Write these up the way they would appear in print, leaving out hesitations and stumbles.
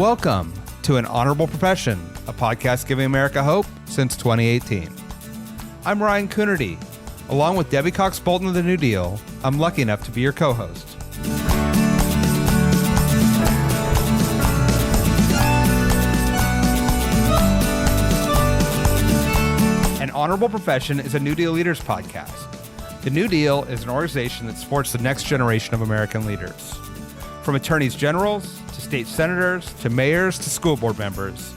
Welcome to An Honorable Profession, a podcast giving America hope since 2018. I'm Ryan Coonerty. Along with Debbie Cox Bolton of the New Deal, I'm lucky enough to be your co-host. An Honorable Profession is a New Deal Leaders podcast. The New Deal is an organization that supports the next generation of American leaders. From attorneys generals to state senators to mayors to school board members,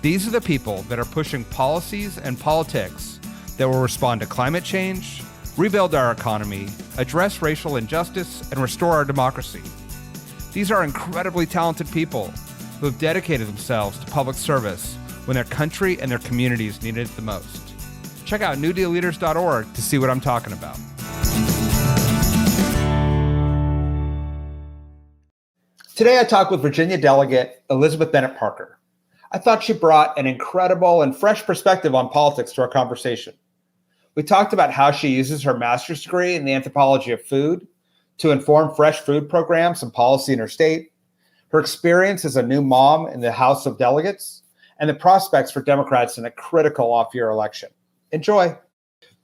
these are the people that are pushing policies and politics that will respond to climate change, rebuild our economy, address racial injustice, and restore our democracy. These are incredibly talented people who have dedicated themselves to public service when their country and their communities needed it the most. Check out newdealleaders.org to see what I'm talking about. Today I talked with Virginia Delegate Elizabeth Bennett-Parker. I thought she brought an incredible and fresh perspective on politics to our conversation. We talked about how she uses her master's degree in the anthropology of food to inform fresh food programs and policy in her state, her experience as a new mom in the House of Delegates, and the prospects for Democrats in a critical off-year election. Enjoy.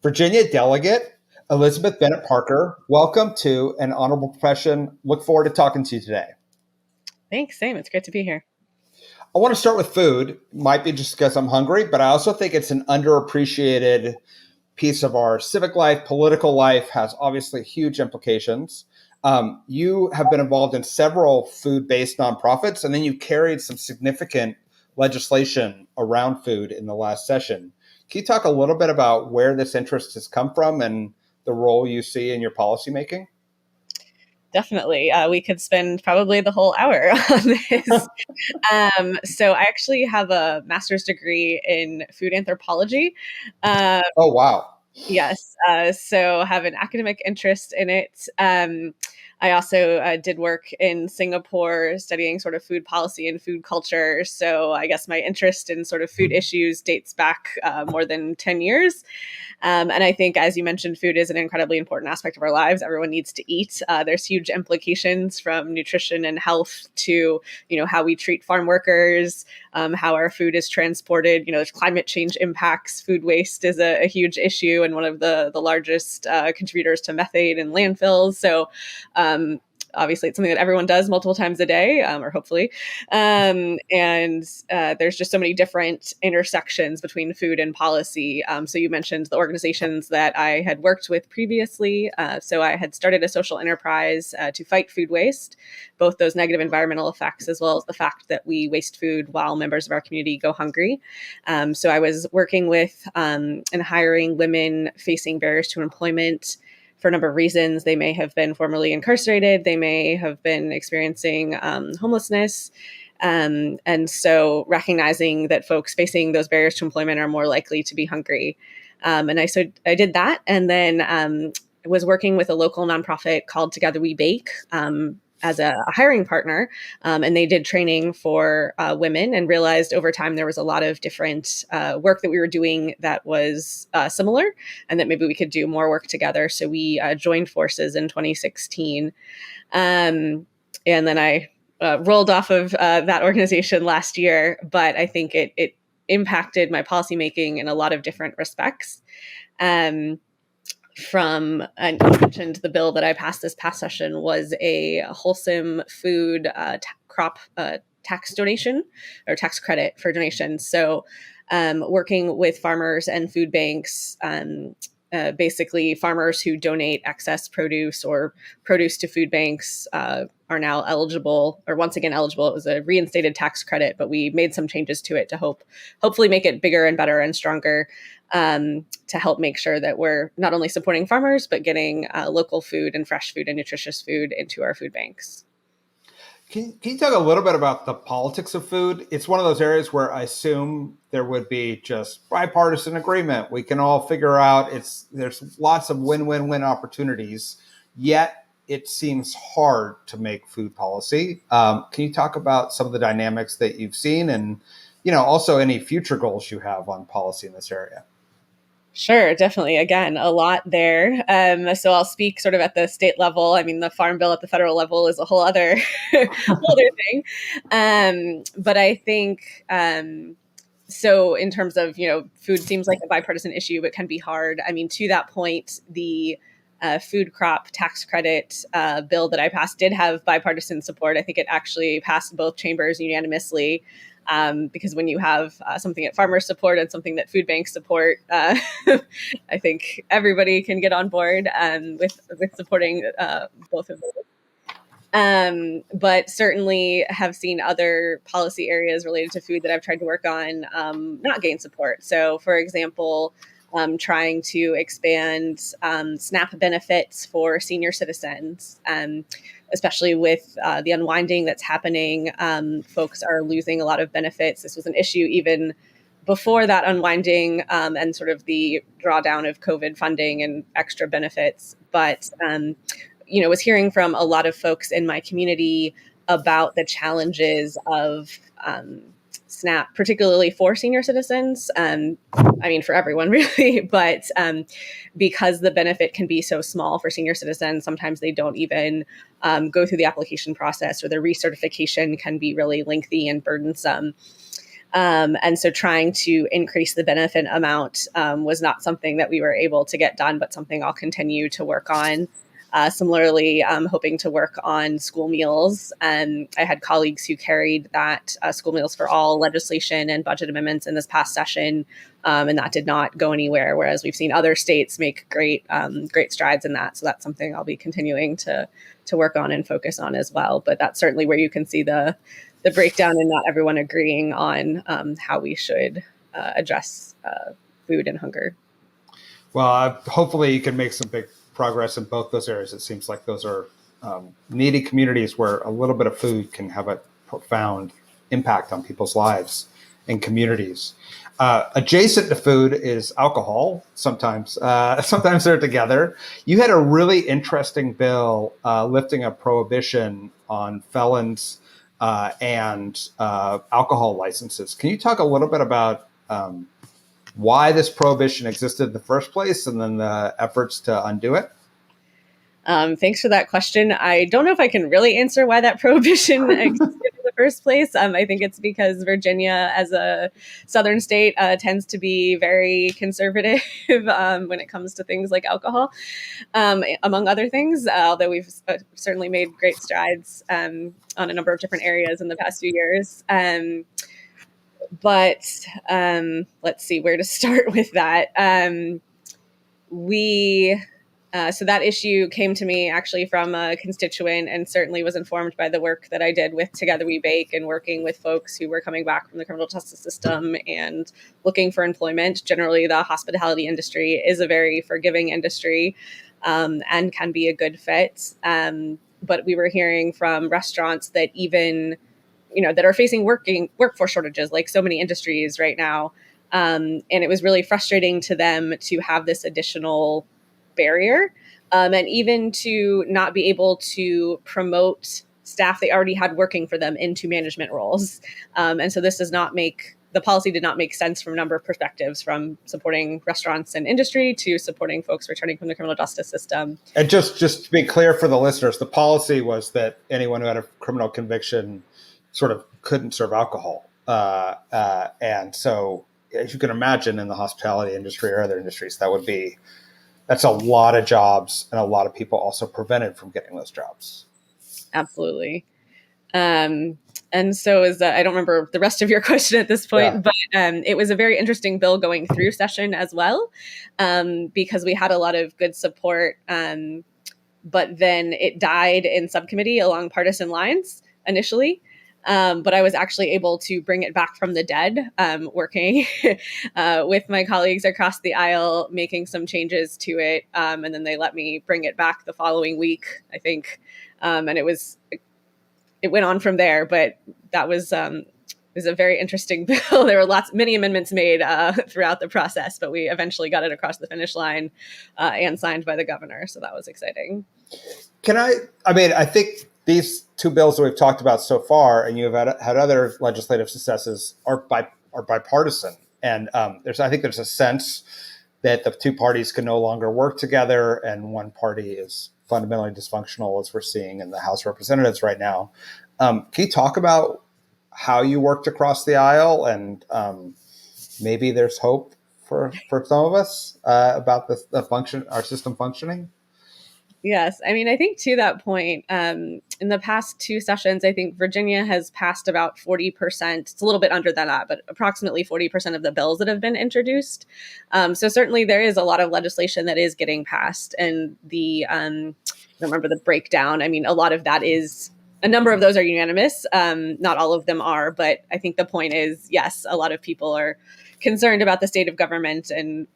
Virginia Delegate Elizabeth Bennett-Parker, welcome to An Honorable Profession. Look forward to talking to you today. Thanks, same. It's great to be here. I want to start with food. Might be just because I'm hungry, but I also think it's an underappreciated piece of our civic life, political life, has obviously huge implications. You have been involved in several food-based nonprofits, and then you carried some significant legislation around food in the last session. Can you talk a little bit about where this interest has come from and the role you see in your policymaking? Definitely. We could spend probably the whole hour on this. So I actually have a master's degree in food anthropology. Oh, wow. Yes. So have an academic interest in it. I also did work in Singapore studying sort of food policy and food culture. So I guess my interest in sort of food issues dates back more than 10 years. And I think, as you mentioned, food is an incredibly important aspect of our lives. Everyone needs to eat. There's huge implications from nutrition and health to, how we treat farm workers, how our food is transported. There's climate change impacts. Food waste is a huge issue and one of the largest contributors to methane in landfills. So obviously, it's something that everyone does multiple times a day, or hopefully. And there's just so many different intersections between food and policy. So you mentioned the organizations that I had worked with previously. So I had started a social enterprise to fight food waste, both those negative environmental effects as well as the fact that we waste food while members of our community go hungry. So I was working with and hiring women facing barriers to employment for a number of reasons. They may have been formerly incarcerated. They may have been experiencing homelessness. And so recognizing that folks facing those barriers to employment are more likely to be hungry. And I did that. And then was working with a local nonprofit called Together We Bake as a hiring partner. And they did training for women and realized over time there was a lot of different work that we were doing that was similar and that maybe we could do more work together. So we joined forces in 2016. And then I rolled off of that organization last year, but I think it impacted my policymaking in a lot of different respects. And you mentioned the bill that I passed this past session was a wholesome food crop tax donation or tax credit for donations. So working with farmers and food banks, basically farmers who donate excess produce or produce to food banks are now eligible, or once again eligible. It was a reinstated tax credit, but we made some changes to it to hopefully make it bigger and better and stronger to help make sure that we're not only supporting farmers, but getting local food and fresh food and nutritious food into our food banks. Can you talk a little bit about the politics of food? It's one of those areas where I assume there would be just bipartisan agreement. We can all figure out there's lots of win-win-win opportunities, yet it seems hard to make food policy. Can you talk about some of the dynamics that you've seen and, also any future goals you have on policy in this area? Sure, definitely. Again, a lot there. So I'll speak sort of at the state level. I mean, the farm bill at the federal level is a whole other, whole other thing. But I think so. In terms of food seems like a bipartisan issue, but can be hard. I mean, to that point, the food crop tax credit bill that I passed did have bipartisan support. I think it actually passed both chambers unanimously. Because when you have something that farmers support and something that food banks support, I think everybody can get on board with supporting both of those. But certainly have seen other policy areas related to food that I've tried to work on not gain support. So, for example, trying to expand SNAP benefits for senior citizens, especially with the unwinding that's happening. Folks are losing a lot of benefits. This was an issue even before that unwinding and sort of the drawdown of COVID funding and extra benefits. But was hearing from a lot of folks in my community about the challenges of SNAP, particularly for senior citizens. I mean, for everyone really, but because the benefit can be so small for senior citizens, sometimes they don't even go through the application process, or the recertification can be really lengthy and burdensome. And so trying to increase the benefit amount was not something that we were able to get done, but something I'll continue to work on. Similarly, I'm hoping to work on school meals. I had colleagues who carried that school meals for all legislation and budget amendments in this past session, and that did not go anywhere, whereas we've seen other states make great strides in that. So that's something I'll be continuing to work on and focus on as well. But that's certainly where you can see the breakdown and not everyone agreeing on how we should address food and hunger. Well, hopefully you can make some big progress in both those areas. It seems like those are needy communities where a little bit of food can have a profound impact on people's lives and communities. Adjacent to food is alcohol. Sometimes they're together. You had a really interesting bill lifting a prohibition on felons and alcohol licenses. Can you talk a little bit about why this prohibition existed in the first place, and then the efforts to undo it? Thanks for that question. I don't know if I can really answer why that prohibition existed in the first place. I think it's because Virginia, as a southern state, tends to be very conservative when it comes to things like alcohol, among other things, although we've certainly made great strides on a number of different areas in the past few years. But let's see where to start with that. So that issue came to me actually from a constituent, and certainly was informed by the work that I did with Together We Bake and working with folks who were coming back from the criminal justice system and looking for employment. Generally, the hospitality industry is a very forgiving industry and can be a good fit. But we were hearing from restaurants that even that are facing workforce shortages, like so many industries right now. And it was really frustrating to them to have this additional barrier, and even to not be able to promote staff they already had working for them into management roles. And so the policy did not make sense from a number of perspectives, from supporting restaurants and industry to supporting folks returning from the criminal justice system. And just to be clear for the listeners, the policy was that anyone who had a criminal conviction sort of couldn't serve alcohol. And so, as you can imagine, in the hospitality industry or other industries, that's a lot of jobs, and a lot of people also prevented from getting those jobs. Absolutely. And so I don't remember the rest of your question at this point, but it was a very interesting bill going through session as well, because we had a lot of good support, but then it died in subcommittee along partisan lines initially. But I was actually able to bring it back from the dead, working with my colleagues across the aisle, making some changes to it. And then they let me bring it back the following week, I think. And it went on from there. But that was a very interesting bill. There were many amendments made throughout the process, but we eventually got it across the finish line and signed by the governor. So that was exciting. I think these two bills that we've talked about so far, and you have had other legislative successes, are bipartisan. And I think there's a sense that the two parties can no longer work together and one party is fundamentally dysfunctional, as we're seeing in the House of Representatives right now. Can you talk about how you worked across the aisle and maybe there's hope for some of us about the function, our system functioning? Yes. I mean, I think to that point, in the past two sessions, I think Virginia has passed about 40%. It's a little bit under that, but approximately 40% of the bills that have been introduced. So certainly there is a lot of legislation that is getting passed. And I don't remember the breakdown. I mean, a lot of that is, a number of those are unanimous. Not all of them are, but I think the point is, yes, a lot of people are concerned about the state of government and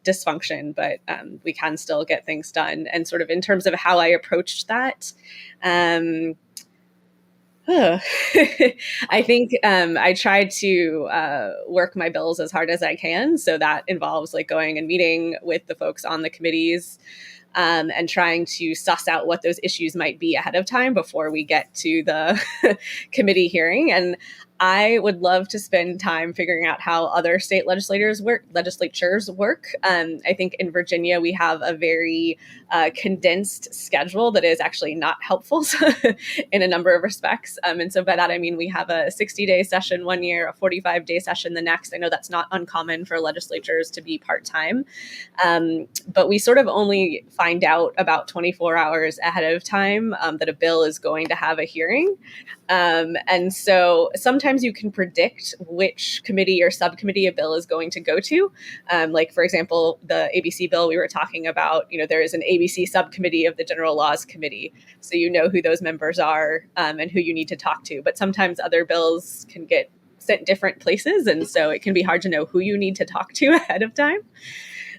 dysfunction, but we can still get things done. And sort of in terms of how I approached that, I think I tried to work my bills as hard as I can. So that involves like going and meeting with the folks on the committees and trying to suss out what those issues might be ahead of time before we get to the committee hearing. And I would love to spend time figuring out how other state legislatures work. I think in Virginia, we have a very condensed schedule that is actually not helpful in a number of respects. And so by that, I mean, we have a 60-day session one year, a 45-day session the next. I know that's not uncommon for legislatures to be part-time, but we sort of only find out about 24 hours ahead of time that a bill is going to have a hearing. And so sometimes you can predict which committee or subcommittee a bill is going to go to. Like, for example, the ABC bill we were talking about, there is an ABC subcommittee of the General Laws Committee. So you know who those members are and who you need to talk to. But sometimes other bills can get sent different places. And so it can be hard to know who you need to talk to ahead of time.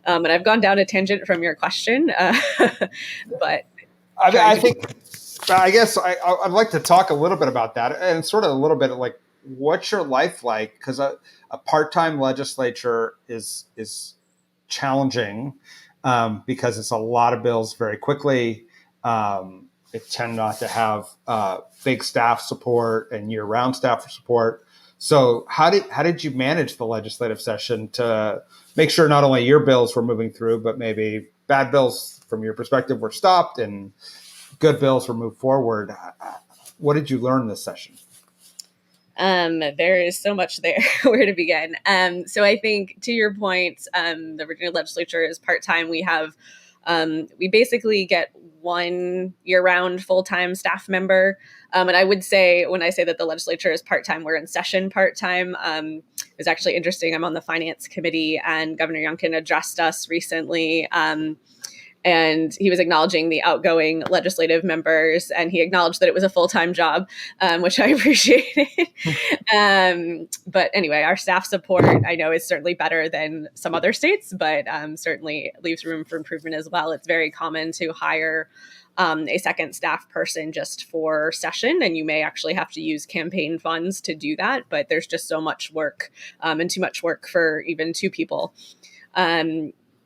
And I've gone down a tangent from your question, but I guess I'd like to talk a little bit about that and sort of a little bit like, what's your life like? Because a part-time legislature is challenging because it's a lot of bills very quickly. It tend not to have big staff support and year-round staff support. So how did you manage the legislative session to make sure not only your bills were moving through, but maybe bad bills from your perspective were stopped and good bills were moved forward? What did you learn this session? There is so much there where to begin. So I think to your point, the Virginia legislature is part-time. We basically get one year-round full-time staff member. And I would say, when I say that the legislature is part-time, we're in session part-time. It's actually interesting. I'm on the finance committee, and Governor Youngkin addressed us recently. And he was acknowledging the outgoing legislative members, and he acknowledged that it was a full-time job, which I appreciated. But anyway, our staff support, I know, is certainly better than some other states, but certainly leaves room for improvement as well. It's very common to hire a second staff person just for session, and you may actually have to use campaign funds to do that, but there's just so much work and too much work for even two people.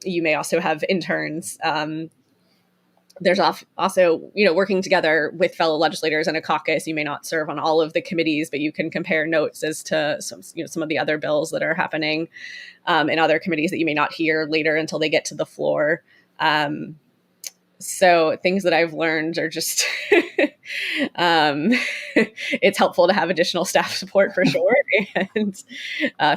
You may also have interns. There's also, working together with fellow legislators in a caucus. You may not serve on all of the committees, but you can compare notes as to some of the other bills that are happening in other committees that you may not hear later until they get to the floor. So things that I've learned are just, it's helpful to have additional staff support for sure, and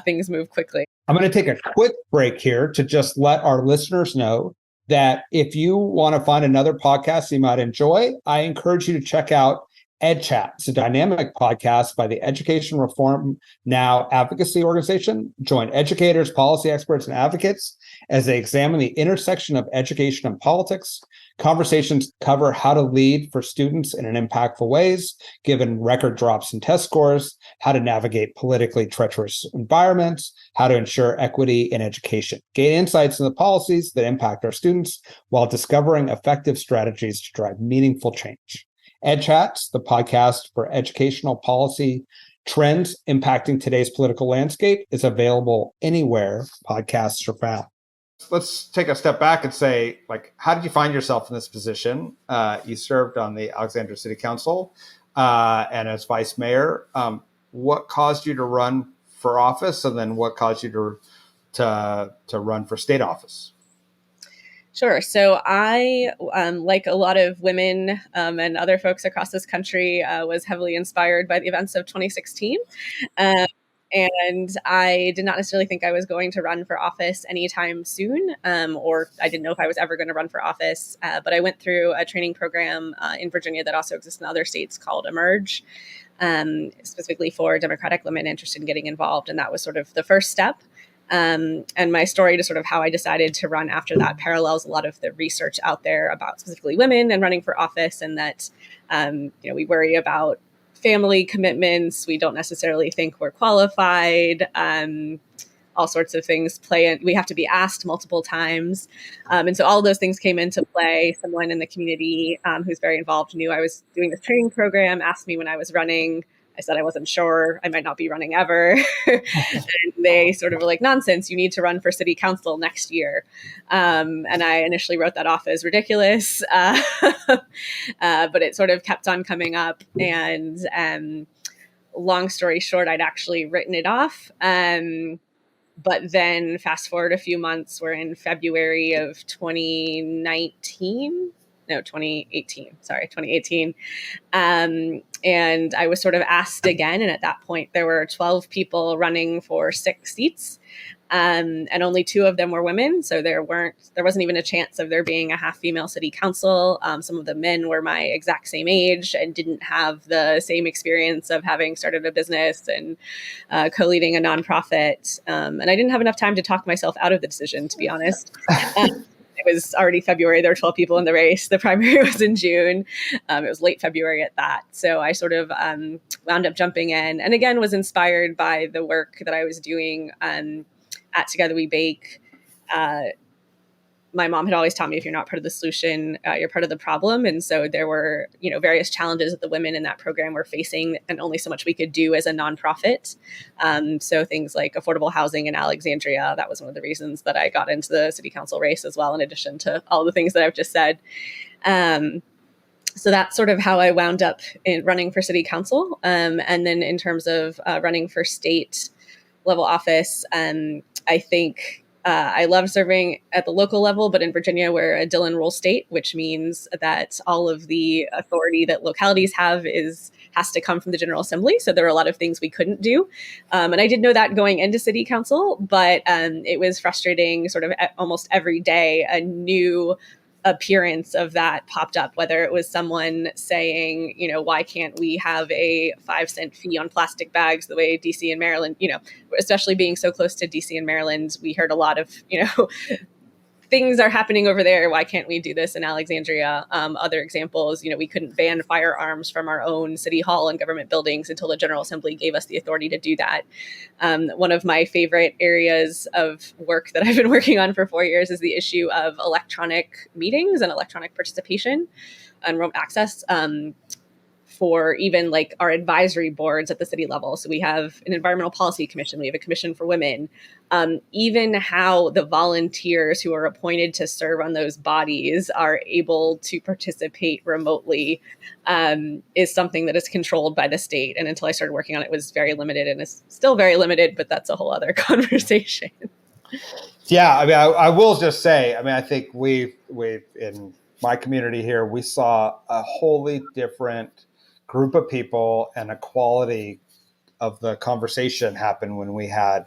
things move quickly. I'm going to take a quick break here to just let our listeners know that if you want to find another podcast you might enjoy, I encourage you to check out EdChat. It's a dynamic podcast by the Education Reform Now advocacy organization. Join educators, policy experts, and advocates as they examine the intersection of education and politics. Conversations cover how to lead for students in an impactful ways, given record drops in test scores, how to navigate politically treacherous environments, how to ensure equity in education, gain insights into the policies that impact our students while discovering effective strategies to drive meaningful change. EdChats, the podcast for educational policy trends impacting today's political landscape, is available anywhere podcasts are found. Let's take a step back and say, how did you find yourself in this position? You served on the Alexandria City Council and as vice mayor. What caused you to run for office, and then what caused you to run for state office? Sure. So I, like a lot of women and other folks across this country, was heavily inspired by the events of 2016. Um, and I did not necessarily think I was going to run for office anytime soon, or I didn't know if I was ever going to run for office. But I went through a training program in Virginia that also exists in other states called Emerge, specifically for Democratic women interested in getting involved. And that was sort of the first step. And my story to sort of how I decided to run after that parallels a lot of the research out there about specifically women and running for office, and that we worry about family commitments. We don't necessarily think we're qualified. All sorts of things play in. We have to be asked multiple times. And so all of those things came into play. Someone in the community who's very involved knew I was doing this training program, asked me when I was running. I said I wasn't sure. I might not be running ever. And they sort of were like, nonsense, you need to run for city council next year. And I initially wrote that off as ridiculous. But it sort of kept on coming up. And long story short, I'd actually written it off. But then fast forward a few months, we're in February of 2018. And I was sort of asked again. And at that point, there were 12 people running for 6 seats. And only 2 of them were women. So there wasn't even a chance of there being a half female city council. Some of the men were my exact same age and didn't have the same experience of having started a business and co-leading a nonprofit. And I didn't have enough time to talk myself out of the decision, to be honest. It was already February. There were 12 people in the race. The primary was in June. It was late February at that. So I sort of wound up jumping in, and again, was inspired by the work that I was doing at Together We Bake. My mom had always taught me, if you're not part of the solution, you're part of the problem. And so there were, various challenges that the women in that program were facing, and only so much we could do as a nonprofit. So things like affordable housing in Alexandria, that was one of the reasons that I got into the city council race as well, in addition to all the things that I've just said. So that's sort of how I wound up in running for city council. And then in terms of running for state level office, I think I love serving at the local level, but in Virginia, we're a Dillon rule state, which means that all of the authority that localities have has to come from the General Assembly. So there are a lot of things we couldn't do. And I did know that going into city council, but it was frustrating sort of almost every day. A new appearance of that popped up, whether it was someone saying, why can't we have a 5-cent fee on plastic bags the way DC and Maryland, especially being so close to DC and Maryland, we heard a lot of, things are happening over there. Why can't we do this in Alexandria? Other examples, we couldn't ban firearms from our own city hall and government buildings until the General Assembly gave us the authority to do that. One of my favorite areas of work that I've been working on for 4 years is the issue of electronic meetings and electronic participation and remote access. For even like our advisory boards at the city level. So we have an environmental policy commission, we have a commission for women. Even how the volunteers who are appointed to serve on those bodies are able to participate remotely is something that is controlled by the state. And until I started working on it, was very limited, and is still very limited, but that's a whole other conversation. Yeah, I mean, I will just say, I think we've in my community here, we saw a wholly different group of people and a quality of the conversation happen when we had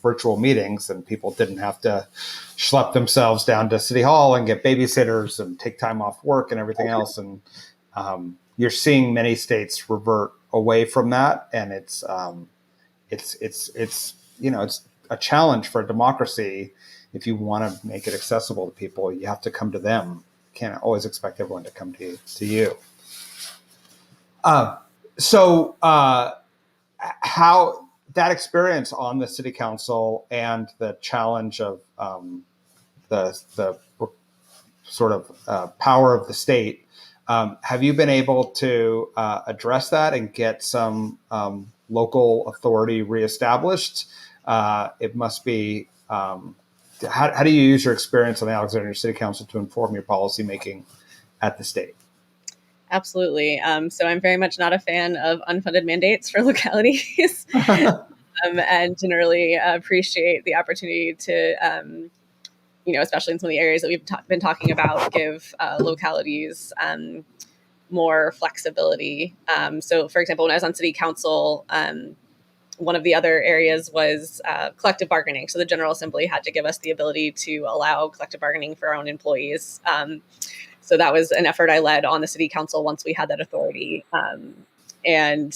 virtual meetings, and people didn't have to schlep themselves down to City Hall and get babysitters and take time off work and everything else. And you're seeing many states revert away from that, and it's a challenge for a democracy. If you want to make it accessible to people, you have to come to them. You can't always expect everyone to come to you. So how that experience on the city council and the challenge of the sort of power of the state, have you been able to address that and get some local authority reestablished? It must be, how do you use your experience on the Alexandria City Council to inform your policymaking at the state? Absolutely. So I'm very much not a fan of unfunded mandates for localities. and generally appreciate the opportunity to, especially in some of the areas that we've been talking about, give localities more flexibility. So, for example, when I was on city council, one of the other areas was collective bargaining. So the General Assembly had to give us the ability to allow collective bargaining for our own employees. So that was an effort I led on the city council once we had that authority. And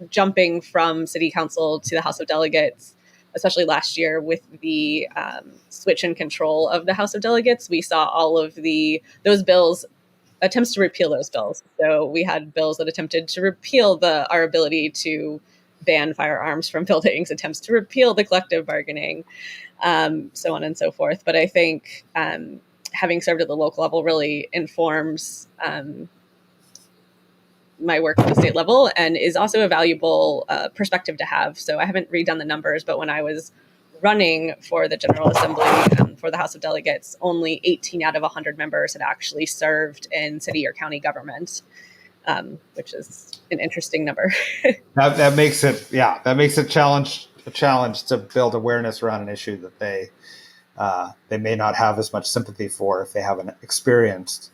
jumping from city council to the House of Delegates, especially last year with the switch in control of the House of Delegates, we saw all of those bills, attempts to repeal those bills. So we had bills that attempted to repeal our ability to ban firearms from buildings, attempts to repeal the collective bargaining, so on and so forth. But I think having served at the local level really informs my work at the state level and is also a valuable perspective to have. So I haven't redone the numbers, but when I was running for the General Assembly for the House of Delegates, only 18 out of 100 members had actually served in city or county government, which is an interesting number. That makes it, a challenge to build awareness around an issue that they may not have as much sympathy for if they haven't experienced.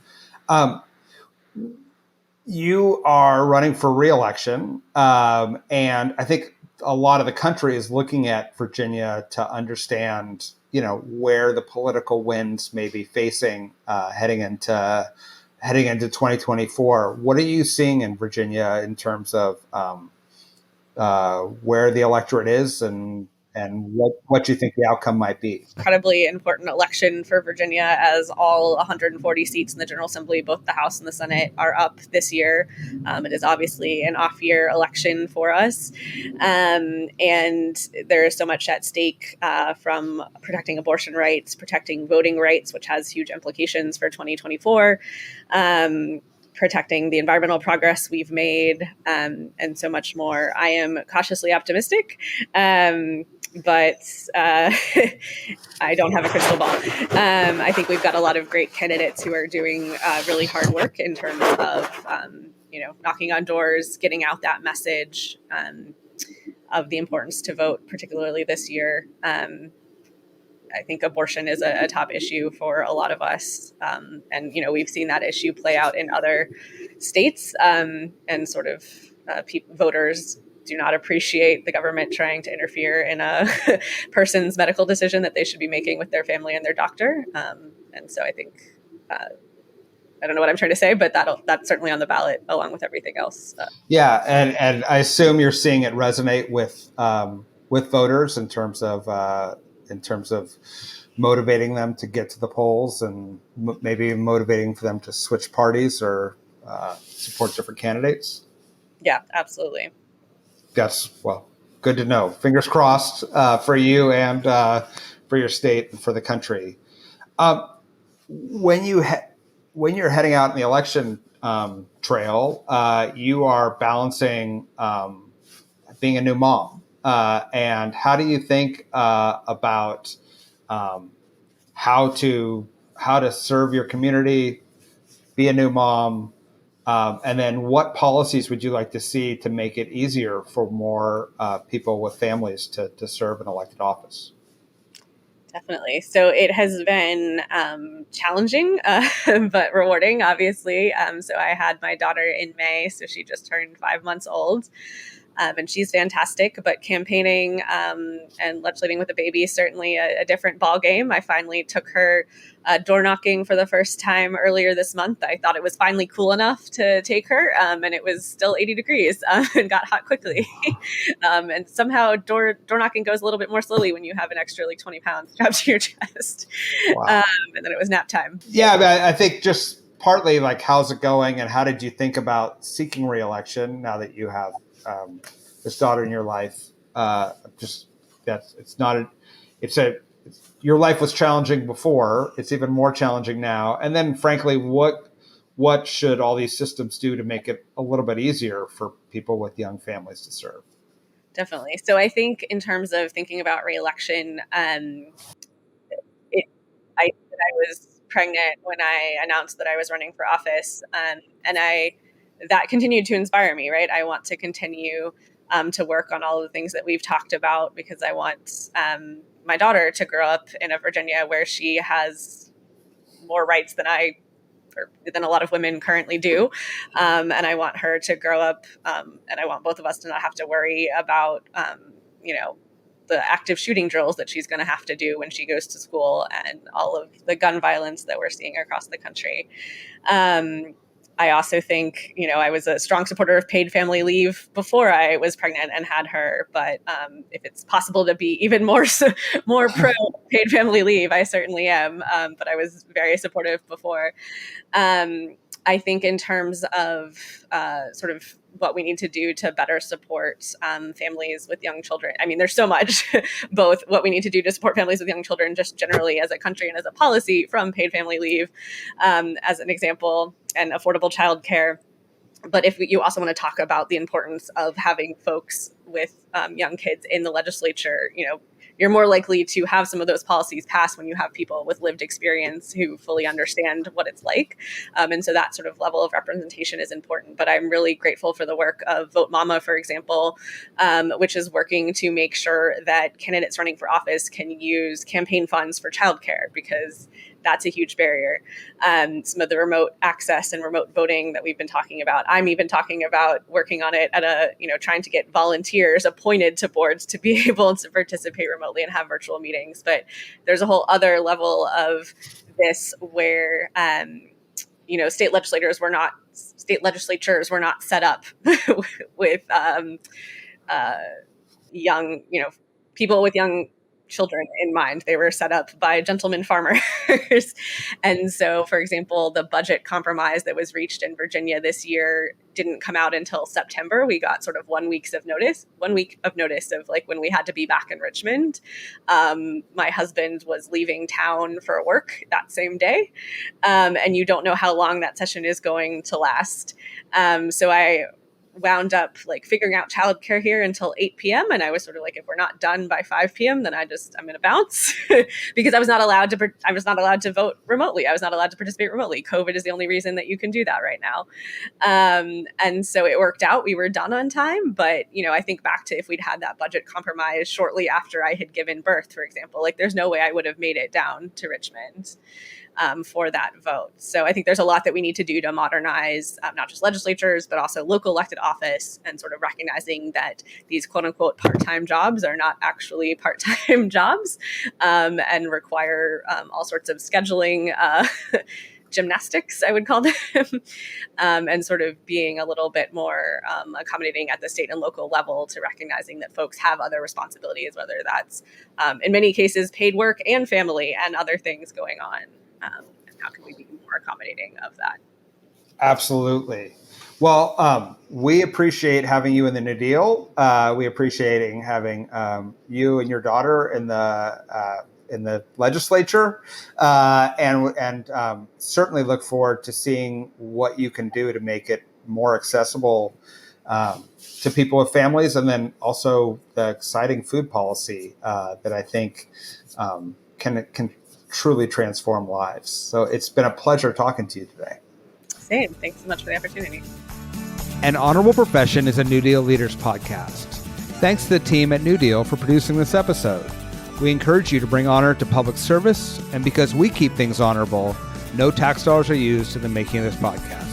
You are running for re-election, and I think a lot of the country is looking at Virginia to understand, where the political winds may be facing heading into 2024. What are you seeing in Virginia in terms of where the electorate is and what you think the outcome might be? Incredibly important election for Virginia, as all 140 seats in the General Assembly, both the House and the Senate, are up this year. It is obviously an off-year election for us, and there is so much at stake, from protecting abortion rights, protecting voting rights, which has huge implications for 2024, protecting the environmental progress we've made, and so much more. I am cautiously optimistic, but I don't have a crystal ball. I think we've got a lot of great candidates who are doing really hard work in terms of, knocking on doors, getting out that message of the importance to vote, particularly this year. I think abortion is a top issue for a lot of us. And, we've seen that issue play out in other states, and sort of voters do not appreciate the government trying to interfere in a person's medical decision that they should be making with their family and their doctor. And so I think, I don't know what I'm trying to say, but that's certainly on the ballot along with everything else. Yeah, and I assume you're seeing it resonate with voters in terms of motivating them to get to the polls and maybe motivating for them to switch parties or support different candidates. Yeah, absolutely. That's, well, good to know. Fingers crossed for you and for your state and for the country. When you're heading out in the election trail, you are balancing being a new mom. And how do you think about how to serve your community, be a new mom, and then what policies would you like to see to make it easier for more people with families to serve an elected office? Definitely. So it has been challenging, but rewarding, obviously. So I had my daughter in May, so she just turned 5 months old. And she's fantastic, but campaigning and legislating with a baby is certainly a different ball game. I finally took her door knocking for the first time earlier this month. I thought it was finally cool enough to take her, and it was still 80 degrees and got hot quickly. And somehow door knocking goes a little bit more slowly when you have an extra 20 pounds strapped to your chest. Wow. And then it was nap time. Yeah, but I think just partly how's it going, and how did you think about seeking re-election now that you have this daughter in your life? Your life was challenging before. It's even more challenging now. And then, frankly, what should all these systems do to make it a little bit easier for people with young families to serve? Definitely. So I think in terms of thinking about re-election, I was pregnant when I announced that I was running for office, and that continued to inspire me. Right, I want to continue to work on all of the things that we've talked about, because I want my daughter to grow up in a Virginia where she has more rights than a lot of women currently do. And I want her to grow up, and I want both of us to not have to worry about, the active shooting drills that she's going to have to do when she goes to school, and all of the gun violence that we're seeing across the country. I also think, I was a strong supporter of paid family leave before I was pregnant and had her. But if it's possible to be even more pro paid family leave, I certainly am. But I was very supportive before. I think in terms of sort of what we need to do to better support families with young children. I mean, there's so much, both what we need to do to support families with young children, just generally as a country and as a policy, from paid family leave, as an example, and affordable childcare. But if you also want to talk about the importance of having folks with young kids in the legislature, you're more likely to have some of those policies passed when you have people with lived experience who fully understand what it's like. And so that sort of level of representation is important. But I'm really grateful for the work of Vote Mama, for example, which is working to make sure that candidates running for office can use campaign funds for childcare, because that's a huge barrier. Some of the remote access and remote voting that we've been talking about, I'm even talking about working on it at trying to get volunteers appointed to boards to be able to participate remotely and have virtual meetings. But there's a whole other level of this where, state legislatures were not set up with young, people with young children in mind. They were set up by gentlemen farmers. And so, for example, the budget compromise that was reached in Virginia this year didn't come out until September. We got sort of 1 week of notice of like when we had to be back in Richmond. My husband was leaving town for work that same day. And you don't know how long that session is going to last. So I wound up like figuring out childcare here until 8 p.m. And I was sort of like, if we're not done by 5 p.m., then I'm going to bounce because I was not allowed to vote remotely. I was not allowed to participate remotely. COVID is the only reason that you can do that right now. And so it worked out. We were done on time. But, I think back to if we'd had that budget compromise shortly after I had given birth, for example, like there's no way I would have made it down to Richmond for that vote. So I think there's a lot that we need to do to modernize not just legislatures, but also local elected office, and sort of recognizing that these quote unquote part-time jobs are not actually part-time jobs, and require all sorts of scheduling gymnastics, I would call them, and sort of being a little bit more accommodating at the state and local level to recognizing that folks have other responsibilities, whether that's in many cases paid work and family and other things going on. And how can we be more accommodating of that? Absolutely. Well, we appreciate having you in the New Deal. We appreciate having you and your daughter in the legislature, and certainly look forward to seeing what you can do to make it more accessible to people with families, and then also the exciting food policy that I think can truly transform lives. So it's been a pleasure talking to you today. Same. Thanks so much for the opportunity. An Honorable Profession is a New Deal Leaders podcast. Thanks to the team at New Deal for producing this episode. We encourage you to bring honor to public service, and because we keep things honorable, no tax dollars are used in the making of this podcast.